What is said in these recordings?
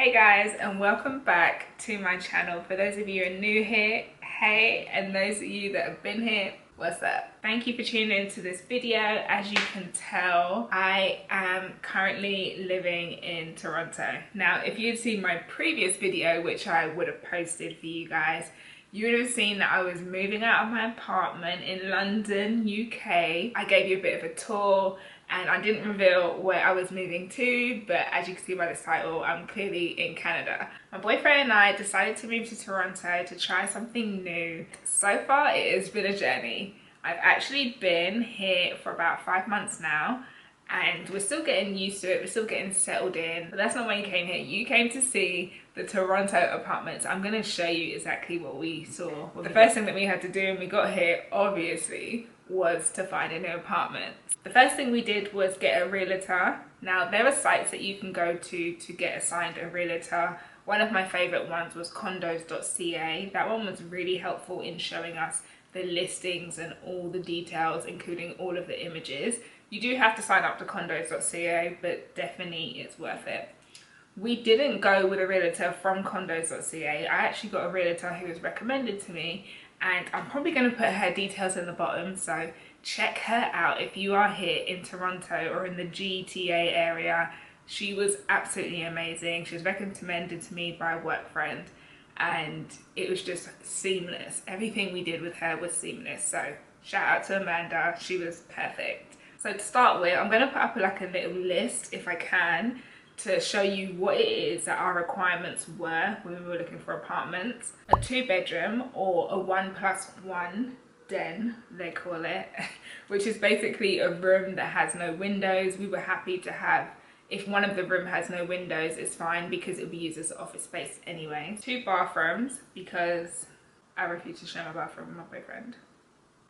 Hey guys, and welcome back to my channel. For those of you who are new here, hey, and those of you that have been here, what's up? Thank you for tuning into this video. As you can tell, I am currently living in Toronto. Now, if you'd seen my previous video, which I would have posted for you guys, you would have seen that I was moving out of my apartment in London, UK. I gave you a bit of a tour and I didn't reveal where I was moving to, but as you can see by this title, I'm clearly in Canada. My boyfriend and I decided to move to Toronto to try something new. So far, it has been a journey. I've actually been here for about 5 months now, and we're still getting used to it, we're still getting settled in. But that's not why you came here. You came to see the Toronto apartments. I'm gonna show you exactly what we saw. Well, the first thing that we had to do when we got here, obviously, was to find a new apartment. The first thing we did was get a realtor. Now, there are sites that you can go to get assigned a realtor. One of my favorite ones was Condos.ca. That one was really helpful in showing us the listings and all the details, including all of the images. You do have to sign up to Condos.ca, but definitely it's worth it. We didn't go with a realtor from Condos.ca. I actually got a realtor who was recommended to me, and I'm probably going to put her details in the bottom, so check her out if you are here in Toronto or in the GTA area. She was absolutely amazing. She was recommended to me by a work friend, and it was just seamless. Everything we did with her was seamless, so shout out to Amanda. She was perfect. So to start with, I'm going to put up like a little list, if I can, to show you what it is that our requirements were when we were looking for apartments. A 2-bedroom or a 1+1 den, they call it, which is basically a room that has no windows. We were happy to have, if one of the room has no windows, it's fine because it'll be used as office space anyway. 2 bathrooms, because I refuse to share my bathroom with my boyfriend.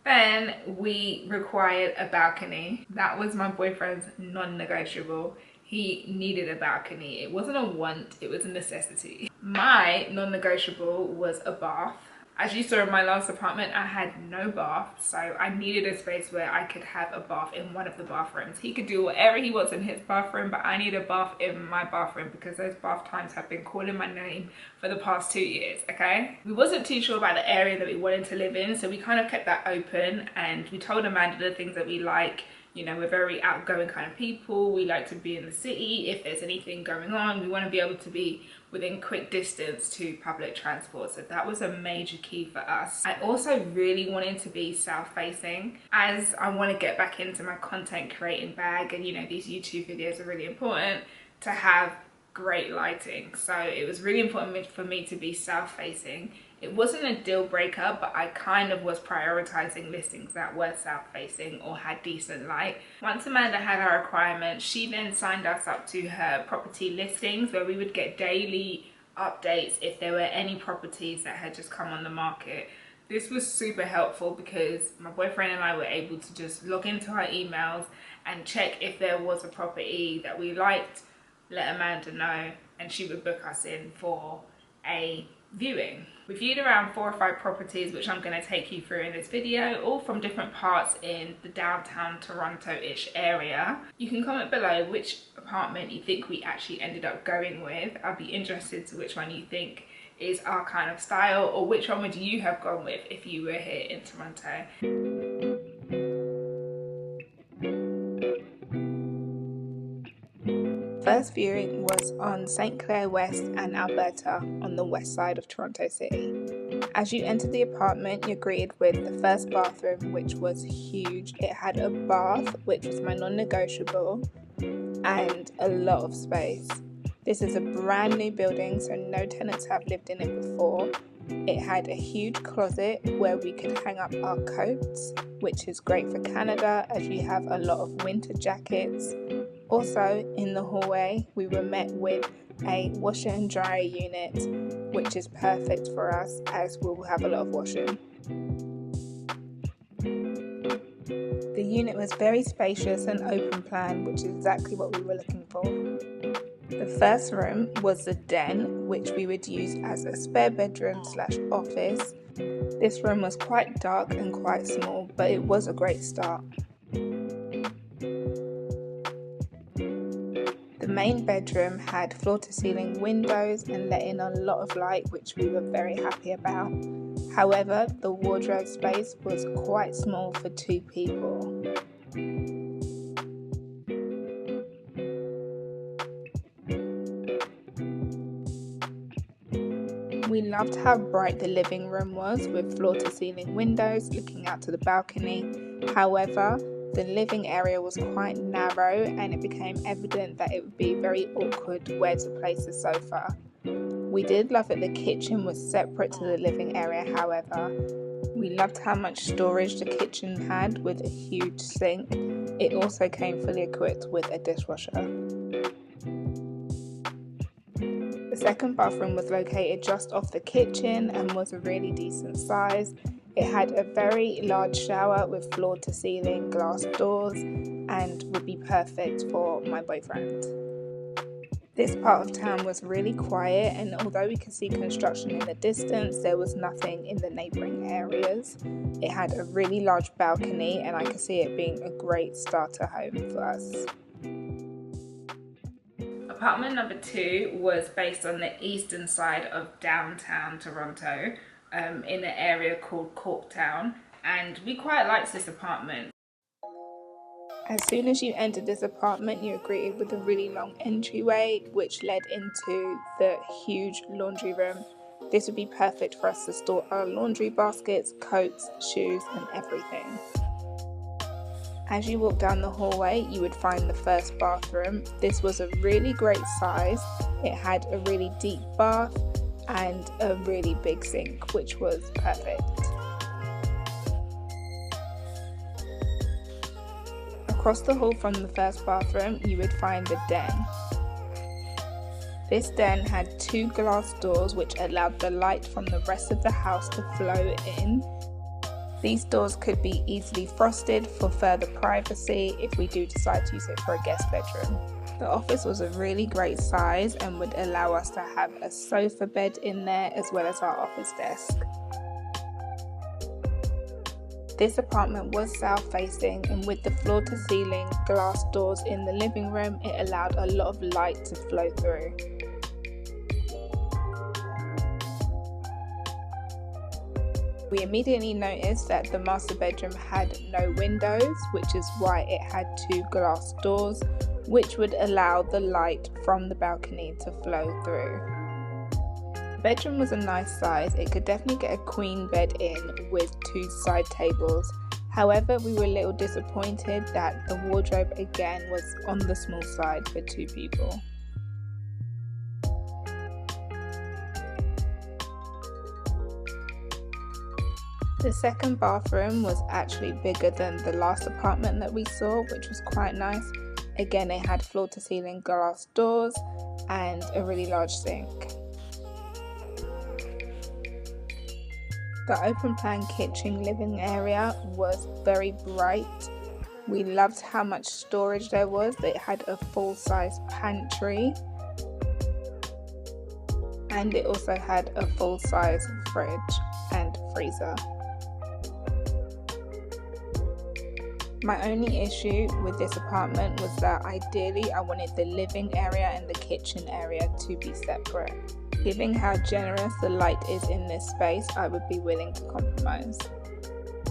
Then we required a balcony. That was my boyfriend's non-negotiable. He needed a balcony. It wasn't a want, it was a necessity. My non-negotiable was a bath. As you saw in my last apartment, I had no bath, so I needed a space where I could have a bath in one of the bathrooms. He could do whatever he wants in his bathroom, but I need a bath in my bathroom because those bath times have been calling my name for the past 2 years, okay? We wasn't too sure about the area that we wanted to live in, so we kind of kept that open, and we told Amanda the things that we like. You know, we're very outgoing kind of people. We like to be in the city. If there's anything going on, we want to be able to be within quick distance to public transport. So that was a major key for us. I also really wanted to be south facing, as I want to get back into my content creating bag, and you know, these YouTube videos are really important to have great lighting. So it was really important for me to be south facing. It wasn't a deal breaker, but I kind of was prioritizing listings that were south facing or had decent light. Once Amanda had our requirements, she then signed us up to her property listings, where we would get daily updates if there were any properties that had just come on the market. This was super helpful because my boyfriend and I were able to just log into our emails and check if there was a property that we liked, let Amanda know, and she would book us in for a viewing. We viewed around 4 or 5 properties, which I'm going to take you through in this video, all from different parts in the downtown Toronto-ish area. You can comment below which apartment you think we actually ended up going with. I'd be interested to which one you think is our kind of style, or which one would you have gone with if you were here in Toronto. First viewing was on St. Clair West and Alberta on the west side of Toronto City. As you entered the apartment, you're greeted with the first bathroom, which was huge. It had a bath, which was my non-negotiable, and a lot of space. This is a brand new building, so no tenants have lived in it before. It had a huge closet where we could hang up our coats, which is great for Canada as you have a lot of winter jackets. Also, in the hallway, we were met with a washer and dryer unit, which is perfect for us as we'll have a lot of washing. The unit was very spacious and open plan, which is exactly what we were looking for. The first room was the den, which we would use as a spare bedroom / office. This room was quite dark and quite small, but it was a great start. main bedroom had floor-to-ceiling windows and let in a lot of light, which we were very happy about. However, the wardrobe space was quite small for 2 people. We loved how bright the living room was with floor-to-ceiling windows looking out to the balcony. However, the living area was quite narrow and it became evident that it would be very awkward where to place the sofa. We did love that the kitchen was separate to the living area, however. We loved how much storage the kitchen had with a huge sink. It also came fully equipped with a dishwasher. The second bathroom was located just off the kitchen and was a really decent size. It had a very large shower with floor-to-ceiling glass doors and would be perfect for my boyfriend. This part of town was really quiet, and although we could see construction in the distance, there was nothing in the neighbouring areas. It had a really large balcony and I could see it being a great starter home for us. Apartment number 2 was based on the eastern side of downtown Toronto, in an area called Corktown, and we quite liked this apartment. As soon as you entered this apartment, you were greeted with a really long entryway which led into the huge laundry room. This would be perfect for us to store our laundry baskets, coats, shoes and everything. As you walk down the hallway, you would find the first bathroom. This was a really great size. It had a really deep bath and a really big sink, which was perfect. Across the hall from the first bathroom, you would find the den. This den had 2 glass doors which allowed the light from the rest of the house to flow in. These doors could be easily frosted for further privacy if we do decide to use it for a guest bedroom. The office was a really great size and would allow us to have a sofa bed in there as well as our office desk. This apartment was south facing, and with the floor to ceiling glass doors in the living room, it allowed a lot of light to flow through. We immediately noticed that the master bedroom had no windows, which is why it had 2 glass doors, which would allow the light from the balcony to flow through. The bedroom was a nice size. It could definitely get a queen bed in with 2 side tables. However, we were a little disappointed that the wardrobe again was on the small side for 2 people. The second bathroom was actually bigger than the last apartment that we saw, which was quite nice. Again, it had floor to ceiling glass doors and a really large sink. The open plan kitchen living area was very bright. We loved how much storage there was. It had a full-size pantry and it also had a full-size fridge and freezer. My only issue with this apartment was that ideally I wanted the living area and the kitchen area to be separate. Given how generous the light is in this space, I would be willing to compromise.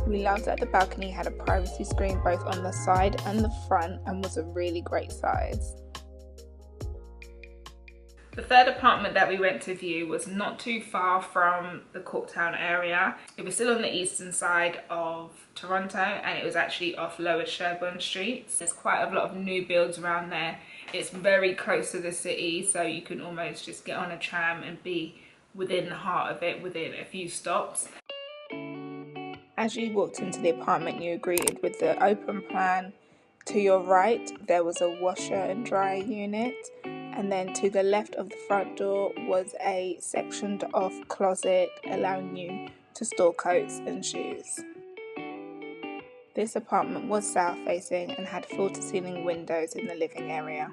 We loved that the balcony had a privacy screen both on the side and the front and was a really great size. The third apartment that we went to view was not too far from the Corktown area. It was still on the eastern side of Toronto and it was actually off Lower Sherbourne Street. There's quite a lot of new builds around there. It's very close to the city, so you can almost just get on a tram and be within the heart of it within a few stops. As you walked into the apartment, you were greeted with the open plan. To your right, there was a washer and dryer unit. And then to the left of the front door was a sectioned off closet allowing you to store coats and shoes. This apartment was south facing and had floor to ceiling windows in the living area.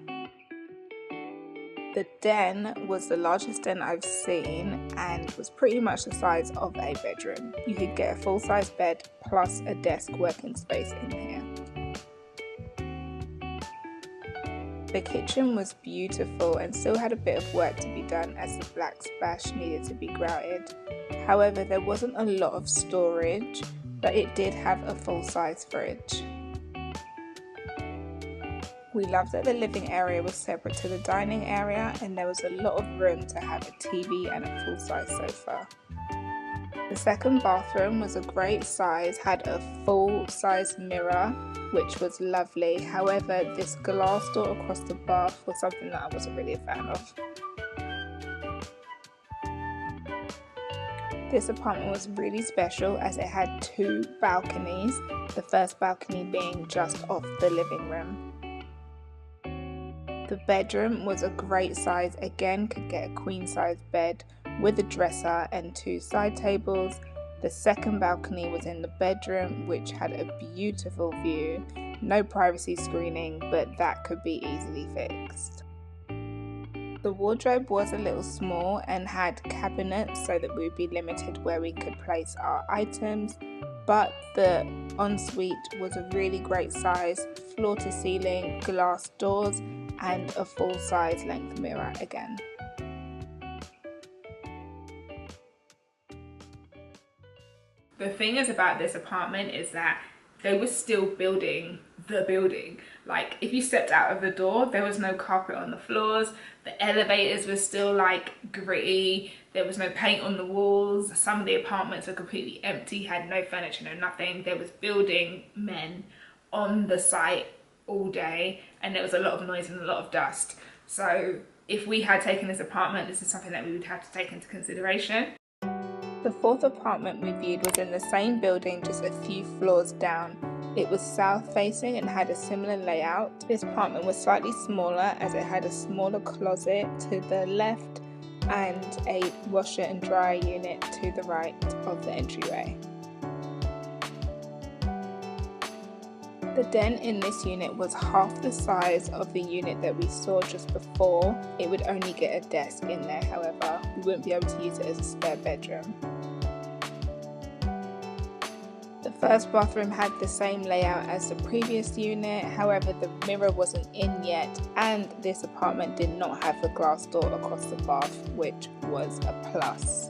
The den was the largest den I've seen and was pretty much the size of a bedroom. You could get a full size bed plus a desk working space in here. The kitchen was beautiful and still had a bit of work to be done as the black splash needed to be grouted. However, there wasn't a lot of storage, but it did have a full-size fridge. We loved that the living area was separate to the dining area and there was a lot of room to have a TV and a full-size sofa. The second bathroom was a great size, had a full-size mirror, which was lovely. However, this glass door across the bath was something that I wasn't really a fan of. This apartment was really special as it had 2 balconies, the first balcony being just off the living room. The bedroom was a great size, again could get a queen size bed with a dresser and 2 side tables. The second balcony was in the bedroom, which had a beautiful view. No privacy screening, but that could be easily fixed. The wardrobe was a little small and had cabinets so that we would be limited where we could place our items, but the ensuite was a really great size, floor to ceiling, glass doors and a full size length mirror again. The thing is about this apartment is that they were still building the building. Like if you stepped out of the door, there was no carpet on the floors, the elevators were still like gritty, there was no paint on the walls, some of the apartments were completely empty, had no furniture, no nothing. There was building men on the site all day and there was a lot of noise and a lot of dust. So if we had taken this apartment, this is something that we would have to take into consideration. The fourth apartment we viewed was in the same building, just a few floors down. It was south facing and had a similar layout. This apartment was slightly smaller as it had a smaller closet to the left and a washer and dryer unit to the right of the entryway. The den in this unit was half the size of the unit that we saw just before. It would only get a desk in there, however. We wouldn't be able to use it as a spare bedroom. The first bathroom had the same layout as the previous unit, however the mirror wasn't in yet and this apartment did not have a glass door across the bath, which was a plus.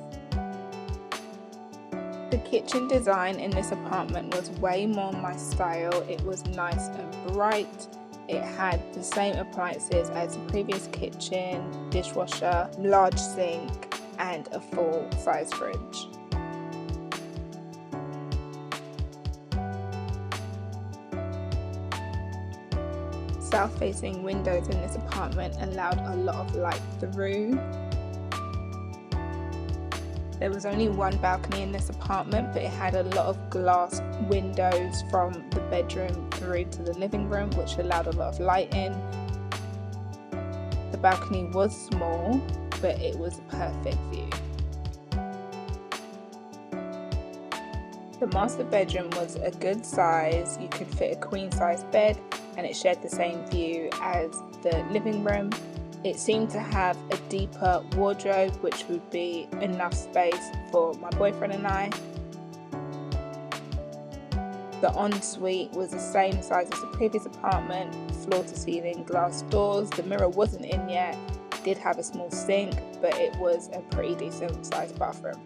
The kitchen design in this apartment was way more my style. It was nice and bright. It had the same appliances as the previous kitchen, dishwasher, large sink and a full size fridge. South facing windows in this apartment allowed a lot of light through. There was only 1 balcony in this apartment, but it had a lot of glass windows from the bedroom through to the living room, which allowed a lot of light in. The balcony was small, but it was a perfect view. The master bedroom was a good size. You could fit a queen size bed and it shared the same view as the living room. It seemed to have a deeper wardrobe, which would be enough space for my boyfriend and I. The ensuite was the same size as the previous apartment, floor to ceiling, glass doors. The mirror wasn't in yet, it did have a small sink, but it was a pretty decent sized bathroom.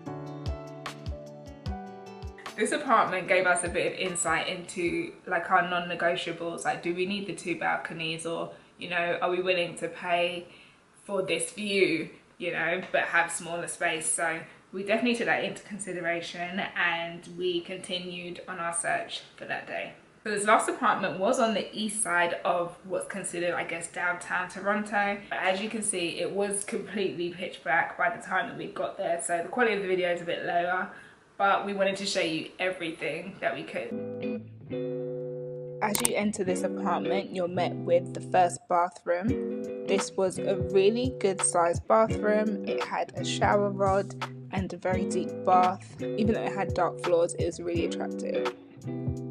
This apartment gave us a bit of insight into like our non-negotiables, like do we need the 2 balconies, or you know, are we willing to pay for this view, you know, but have smaller space? So we definitely took that into consideration and we continued on our search for that day. So this last apartment was on the east side of what's considered, I guess, downtown Toronto. But as you can see, it was completely pitch black by the time that we got there. So the quality of the video is a bit lower, but we wanted to show you everything that we could. As you enter this apartment, you're met with the first bathroom. This was a really good sized bathroom. It had a shower rod and a very deep bath. Even though it had dark floors, it was really attractive.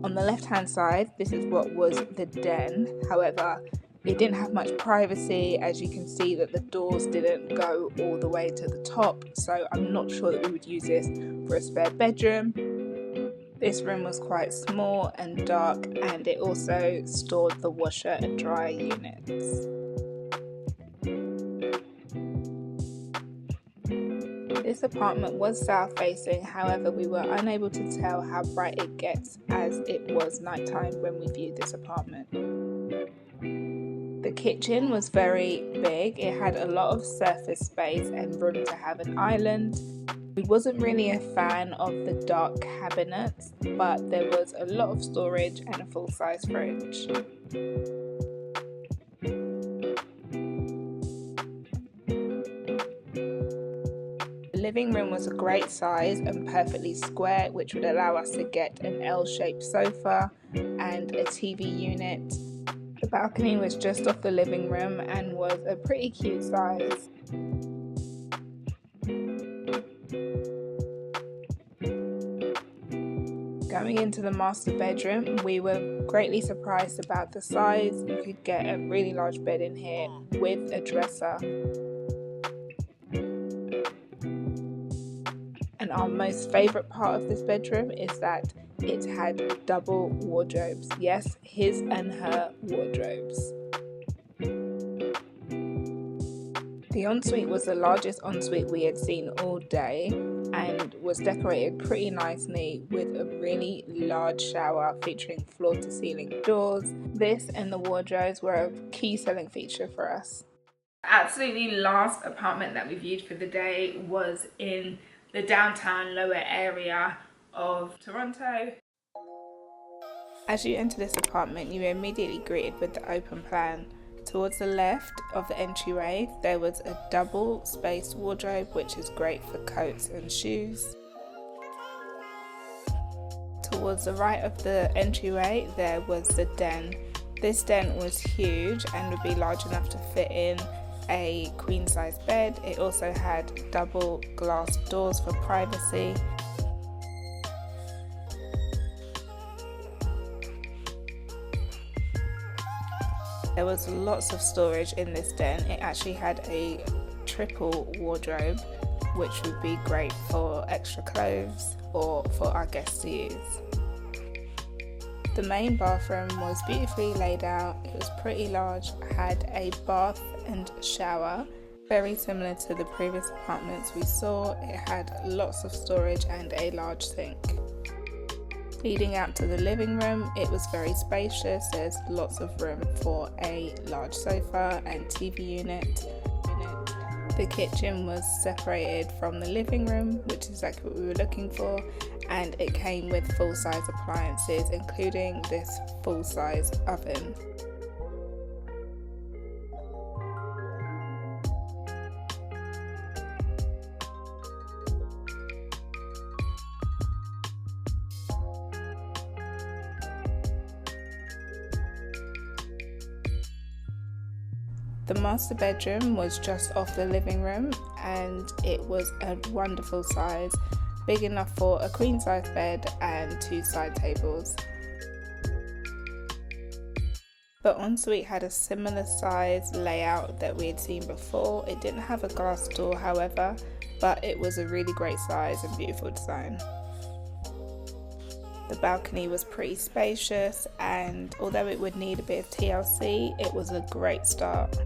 On the left hand side, this is what was the den. However, it didn't have much privacy. As you can see that the doors didn't go all the way to the top, so I'm not sure that we would use this for a spare bedroom. This room was quite small and dark, and it also stored the washer and dryer units. This apartment was south facing, however we were unable to tell how bright it gets as it was nighttime when we viewed this apartment. The kitchen was very big, it had a lot of surface space and room to have an island. We wasn't really a fan of the dark cabinets, but there was a lot of storage and a full-size fridge. The living room was a great size and perfectly square, which would allow us to get an L-shaped sofa and a TV unit. The balcony was just off the living room and was a pretty cute size. Going into the master bedroom, we were greatly surprised about the size. You could get a really large bed in here with a dresser. And our most favourite part of this bedroom is that it had double wardrobes. Yes, his and her wardrobes. The ensuite was the largest ensuite we had seen all day and was decorated pretty nicely with a really large shower featuring floor-to-ceiling doors. This and the wardrobes were a key selling feature for us. The absolutely last apartment that we viewed for the day was in the downtown lower area of Toronto. As you enter this apartment, you are immediately greeted with the open plan. Towards the left of the entryway, there was a double-spaced wardrobe, which is great for coats and shoes. Towards the right of the entryway, there was the den. This den was huge and would be large enough to fit in a queen-size bed. It also had double glass doors for privacy. There was lots of storage in this den. It actually had a triple wardrobe, which would be great for extra clothes or for our guests to use. The main bathroom was beautifully laid out. It was pretty large, had a bath and shower, very similar to the previous apartments we saw. It had lots of storage and a large sink. Leading out to the living room, it was very spacious. There's lots of room for a large sofa and TV unit. The kitchen was separated from the living room, which is exactly what we were looking for, and it came with full-size appliances, including this full-size oven. The master bedroom was just off the living room and it was a wonderful size, big enough for a queen size bed and 2 side tables. The ensuite had a similar size layout that we had seen before. It didn't have a glass door, however, but it was a really great size and beautiful design. The balcony was pretty spacious, and although it would need a bit of TLC, it was a great start.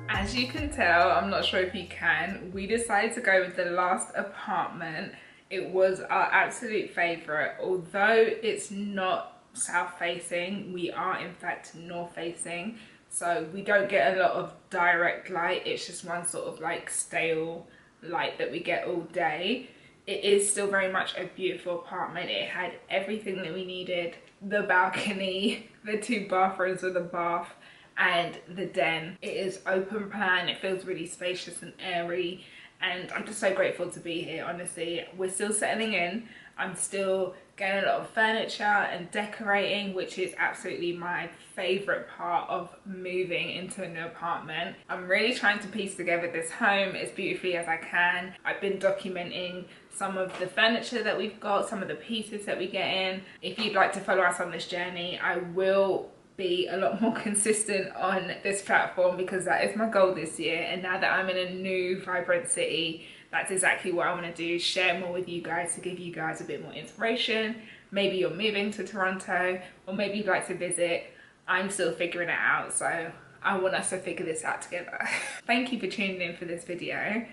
As you can tell, I'm not sure if you can, we decided to go with the last apartment. It was our absolute favourite. Although it's not south facing, we are in fact north facing, so we don't get a lot of direct light. It's just one sort of like stale light that we get all day. It is still very much a beautiful apartment. It had everything that we needed: the balcony, the 2 bathrooms with a bath, and the den. It is open plan. It feels really spacious and airy, and I'm just so grateful to be here. Honestly, we're still settling in. I'm still getting a lot of furniture and decorating, which is absolutely my favorite part of moving into a new apartment. I'm really trying to piece together this home as beautifully as I can. I've been documenting some of the furniture that we've got, some of the pieces that we get in. If you'd like to follow us on this journey, I will be a lot more consistent on this platform, because that is my goal this year. And now that I'm in a new vibrant city, that's exactly what I want to do: share more with you guys, to give you guys a bit more inspiration, maybe you're moving to Toronto, or maybe you'd like to visit. I'm still figuring it out, so I want us to figure this out together. Thank you for tuning in for this video.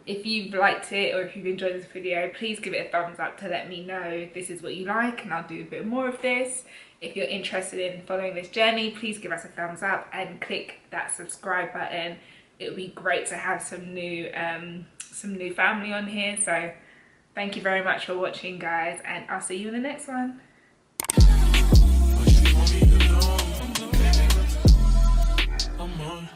If you've liked it or if you've enjoyed this video, please give it a thumbs up to let me know this is what you like, and I'll do a bit more of this. If you're interested in following this journey, please give us a thumbs up and click that subscribe button. It would be great to have some new family on here. So thank you very much for watching, guys, and I'll see you in the next one. I'm on.